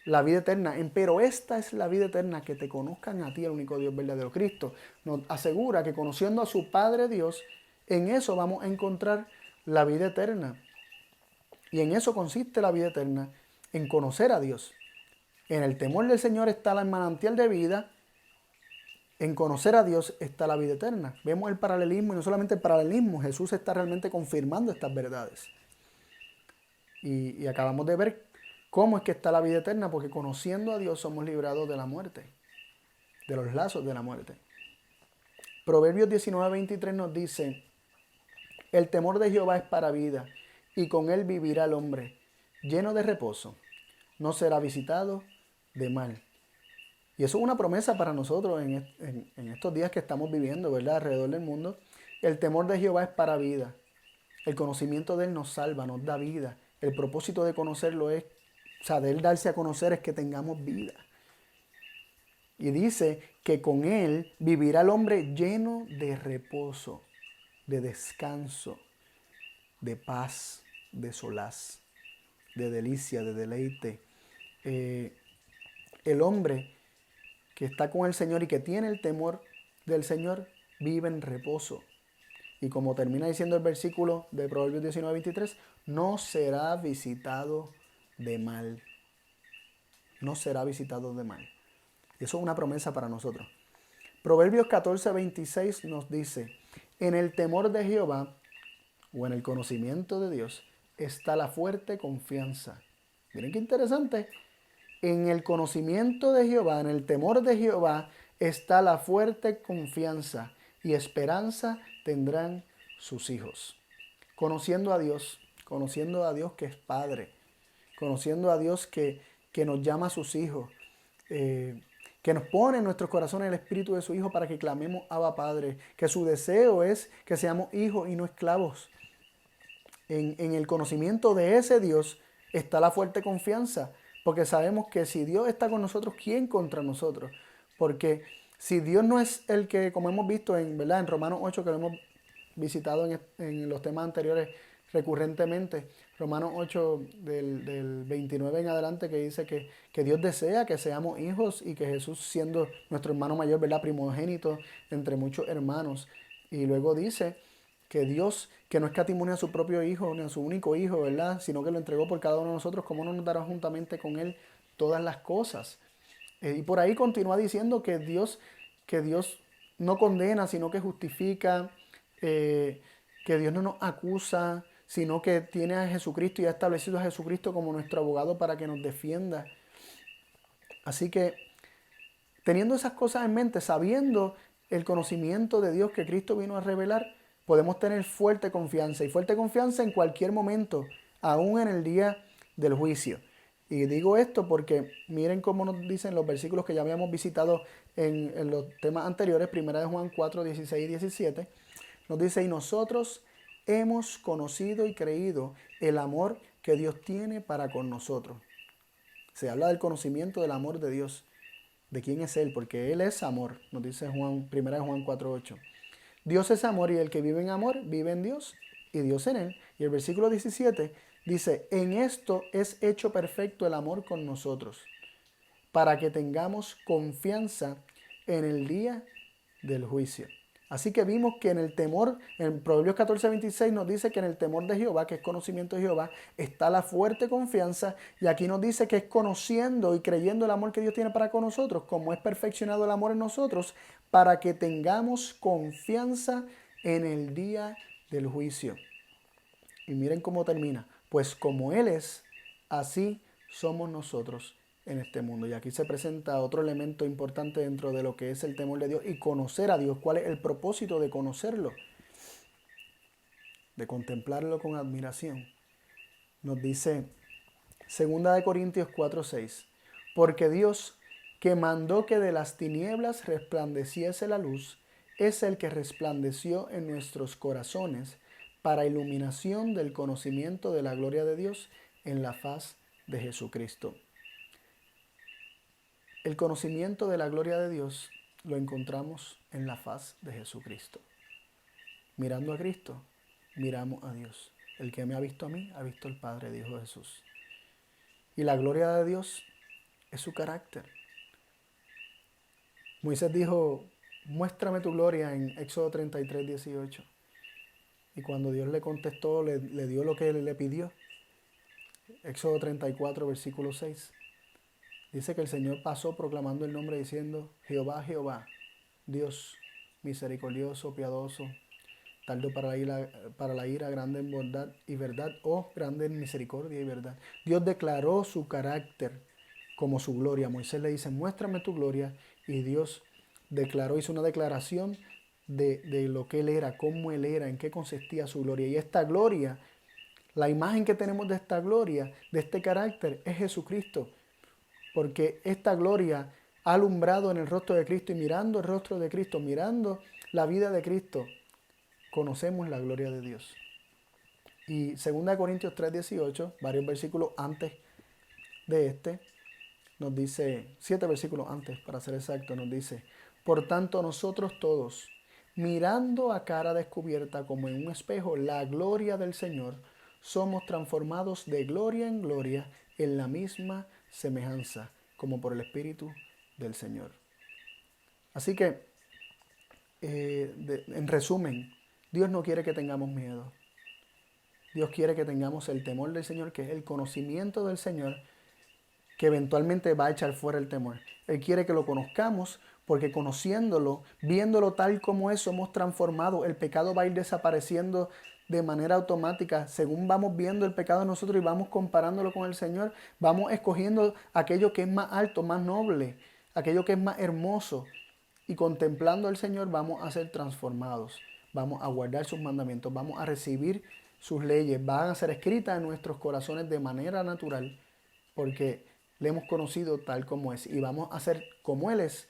la vida eterna. Empero esta es la vida eterna, que te conozcan a ti, el único Dios verdadero. Cristo nos asegura que conociendo a su Padre Dios, en eso vamos a encontrar la vida eterna. Y en eso consiste la vida eterna, en conocer a Dios. En el temor del Señor está el manantial de vida. En conocer a Dios está la vida eterna. Vemos el paralelismo, y no solamente el paralelismo, Jesús está realmente confirmando estas verdades. Y acabamos de ver cómo es que está la vida eterna, porque conociendo a Dios somos librados de la muerte, de los lazos de la muerte. Proverbios 19, 23 nos dice: el temor de Jehová es para vida, y con él vivirá el hombre, lleno de reposo, no será visitado de mal. Y eso es una promesa para nosotros en estos días que estamos viviendo, ¿verdad? Alrededor del mundo. El temor de Jehová es para vida. El conocimiento de él nos salva, nos da vida. El propósito de conocerlo es, o sea, de él darse a conocer, es que tengamos vida. Y dice que con él vivirá el hombre lleno de reposo, de descanso, de paz, de solaz, de delicia, de deleite. El hombre que está con el Señor y que tiene el temor del Señor vive en reposo. Y como termina diciendo el versículo de Proverbios 19, 23, no será visitado de mal. No será visitado de mal. Eso es una promesa para nosotros. Proverbios 14, 26 nos dice: en el temor de Jehová, o en el conocimiento de Dios, está la fuerte confianza. Miren qué interesante. En el conocimiento de Jehová, en el temor de Jehová, está la fuerte confianza, y esperanza tendrán sus hijos. Conociendo a Dios que es Padre, conociendo a Dios que nos llama a sus hijos, que nos pone en nuestros corazones el espíritu de su Hijo para que clamemos Abba Padre, que su deseo es que seamos hijos y no esclavos. En el conocimiento de ese Dios está la fuerte confianza, porque sabemos que si Dios está con nosotros, ¿quién contra nosotros? Porque si Dios no es el que, como hemos visto ¿verdad? En Romanos 8, que lo hemos visitado en los temas anteriores recurrentemente, Romanos 8 del 29 en adelante, que dice que Dios desea que seamos hijos, y que Jesús, siendo nuestro hermano mayor, ¿verdad? Primogénito entre muchos hermanos. Y luego dice que Dios, que no escatimó a su propio Hijo, ni a su único Hijo, ¿verdad? Sino que lo entregó por cada uno de nosotros, ¿cómo no nos dará juntamente con Él todas las cosas? Y por ahí continúa diciendo que Dios no condena, sino que justifica, que Dios no nos acusa, sino que tiene a Jesucristo y ha establecido a Jesucristo como nuestro abogado para que nos defienda. Así que, teniendo esas cosas en mente, sabiendo el conocimiento de Dios que Cristo vino a revelar, podemos tener fuerte confianza, y fuerte confianza en cualquier momento, aún en el día del juicio. Y digo esto porque miren cómo nos dicen los versículos que ya habíamos visitado en los temas anteriores. 1 Juan 4, 16 y 17. Nos dice: y nosotros hemos conocido y creído el amor que Dios tiene para con nosotros. Se habla del conocimiento del amor de Dios, de quién es Él, porque Él es amor, nos dice Juan, 1 Juan 4:8. Dios es amor y el que vive en amor vive en Dios y Dios en él. Y el versículo 17 dice, en esto es hecho perfecto el amor con nosotros, para que tengamos confianza en el día del juicio. Así que vimos que en el temor, en Proverbios 14:26 nos dice que en el temor de Jehová, que es conocimiento de Jehová, está la fuerte confianza. Y aquí nos dice que es conociendo y creyendo el amor que Dios tiene para con nosotros, como es perfeccionado el amor en nosotros, para que tengamos confianza en el día del juicio. Y miren cómo termina. Pues como Él es, así somos nosotros en este mundo. Y aquí se presenta otro elemento importante dentro de lo que es el temor de Dios y conocer a Dios. ¿Cuál es el propósito de conocerlo? De contemplarlo con admiración. Nos dice 2 Corintios 4:6. Porque Dios, que mandó que de las tinieblas resplandeciese la luz, es el que resplandeció en nuestros corazones para iluminación del conocimiento de la gloria de Dios en la faz de Jesucristo. El conocimiento de la gloria de Dios lo encontramos en la faz de Jesucristo. Mirando a Cristo, miramos a Dios. El que me ha visto a mí, ha visto al Padre, dijo Jesús. Y la gloria de Dios es su carácter. Moisés dijo, muéstrame tu gloria en Éxodo 33:18. Y cuando Dios le contestó, le dio lo que él le pidió. Éxodo 34, versículo 6. Dice que el Señor pasó proclamando el nombre diciendo, Jehová, Jehová, Dios misericordioso, piadoso, tardo para la ira, grande en bondad y verdad, grande en misericordia y verdad. Dios declaró su carácter como su gloria. Moisés le dice, muéstrame tu gloria. Y Dios hizo una declaración de lo que Él era, cómo Él era, en qué consistía su gloria. Y esta gloria, la imagen que tenemos de esta gloria, de este carácter, es Jesucristo. Porque esta gloria ha alumbrado en el rostro de Cristo y mirando el rostro de Cristo, mirando la vida de Cristo, conocemos la gloria de Dios. Y 2 Corintios 3:18, varios versículos antes de este, nos dice, 7 versículos antes para ser exacto, nos dice, por tanto nosotros todos, mirando a cara descubierta como en un espejo la gloria del Señor, somos transformados de gloria en gloria en la misma semejanza, como por el Espíritu del Señor. Así que, en resumen, Dios no quiere que tengamos miedo. Dios quiere que tengamos el temor del Señor, que es el conocimiento del Señor, que eventualmente va a echar fuera el temor. Él quiere que lo conozcamos, porque conociéndolo, viéndolo tal como es, somos transformados. El pecado va a ir desapareciendo de manera automática. Según vamos viendo el pecado en nosotros y vamos comparándolo con el Señor, vamos escogiendo aquello que es más alto, más noble, aquello que es más hermoso. Y contemplando al Señor vamos a ser transformados. Vamos a guardar sus mandamientos, vamos a recibir sus leyes, van a ser escritas en nuestros corazones de manera natural, porque le hemos conocido tal como es. Y vamos a ser como Él es.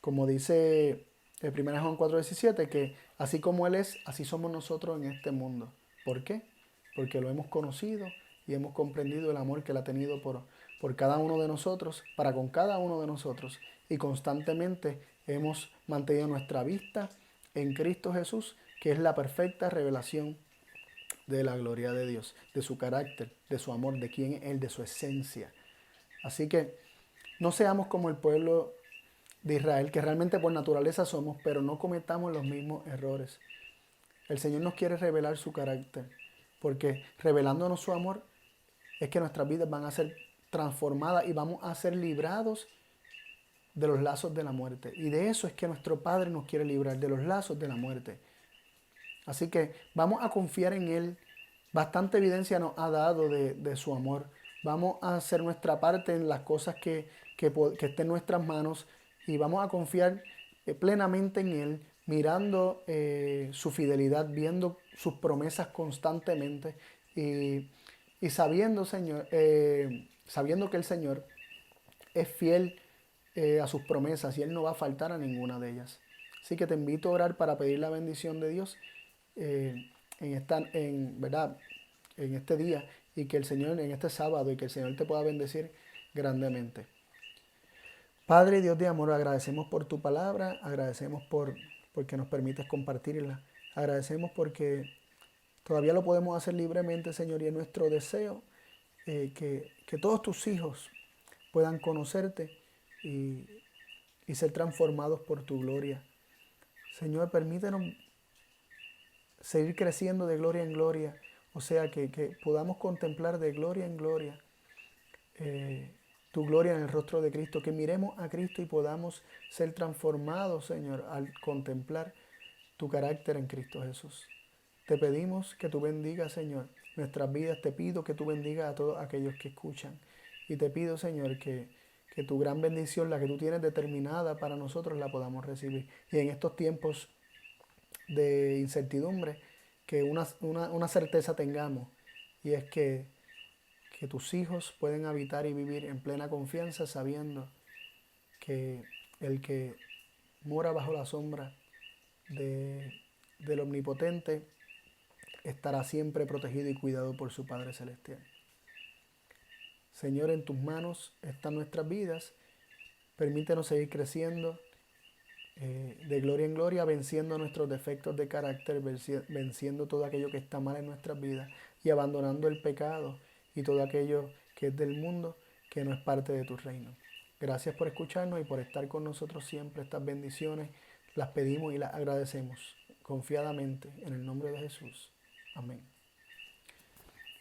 Como dice el 1 Juan 4:17, que así como Él es, así somos nosotros en este mundo. ¿Por qué? Porque lo hemos conocido y hemos comprendido el amor que Él ha tenido por cada uno de nosotros, para con cada uno de nosotros. Y constantemente hemos mantenido nuestra vista en Cristo Jesús, que es la perfecta revelación de la gloria de Dios, de su carácter, de su amor, de quién es Él, de su esencia. Así que no seamos como el pueblo de Israel, que realmente por naturaleza somos, pero no cometamos los mismos errores. El Señor nos quiere revelar su carácter, porque revelándonos su amor es que nuestras vidas van a ser transformadas y vamos a ser librados de los lazos de la muerte. Y de eso es que nuestro Padre nos quiere librar, de los lazos de la muerte. Así que vamos a confiar en Él. Bastante evidencia nos ha dado de su amor. Vamos a hacer nuestra parte en las cosas que estén en nuestras manos y vamos a confiar plenamente en Él, mirando su fidelidad, viendo sus promesas constantemente y sabiendo, sabiendo que el Señor es fiel a sus promesas y Él no va a faltar a ninguna de ellas. Así que te invito a orar para pedir la bendición de Dios ¿verdad? en este día y que el Señor, en este sábado, y que el Señor te pueda bendecir grandemente. Padre Dios de amor, agradecemos por tu palabra, agradecemos porque nos permites compartirla, agradecemos porque todavía lo podemos hacer libremente, Señor, y es nuestro deseo que todos tus hijos puedan conocerte y, y ser transformados por tu gloria. Señor, permítenos seguir creciendo de gloria en gloria, o sea, que podamos contemplar de gloria en gloria eh, tu gloria en el rostro de Cristo, que miremos a Cristo y podamos ser transformados, Señor, al contemplar tu carácter en Cristo Jesús. Te pedimos que tú bendigas, Señor, nuestras vidas. Te pido que tú bendigas a todos aquellos que escuchan. Y te pido, Señor, que tu gran bendición, la que tú tienes determinada para nosotros, la podamos recibir. Y en estos tiempos de incertidumbre, que una certeza tengamos, y es que tus hijos pueden habitar y vivir en plena confianza sabiendo que el que mora bajo la sombra de, del Omnipotente estará siempre protegido y cuidado por su Padre Celestial. Señor, en tus manos están nuestras vidas. Permítenos seguir creciendo de gloria en gloria, venciendo nuestros defectos de carácter, venciendo todo aquello que está mal en nuestras vidas y abandonando el pecado y todo aquello que es del mundo, que no es parte de tu reino. Gracias por escucharnos y por estar con nosotros siempre. Estas bendiciones las pedimos y las agradecemos confiadamente en el nombre de Jesús. Amén.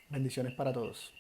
Bendiciones para todos.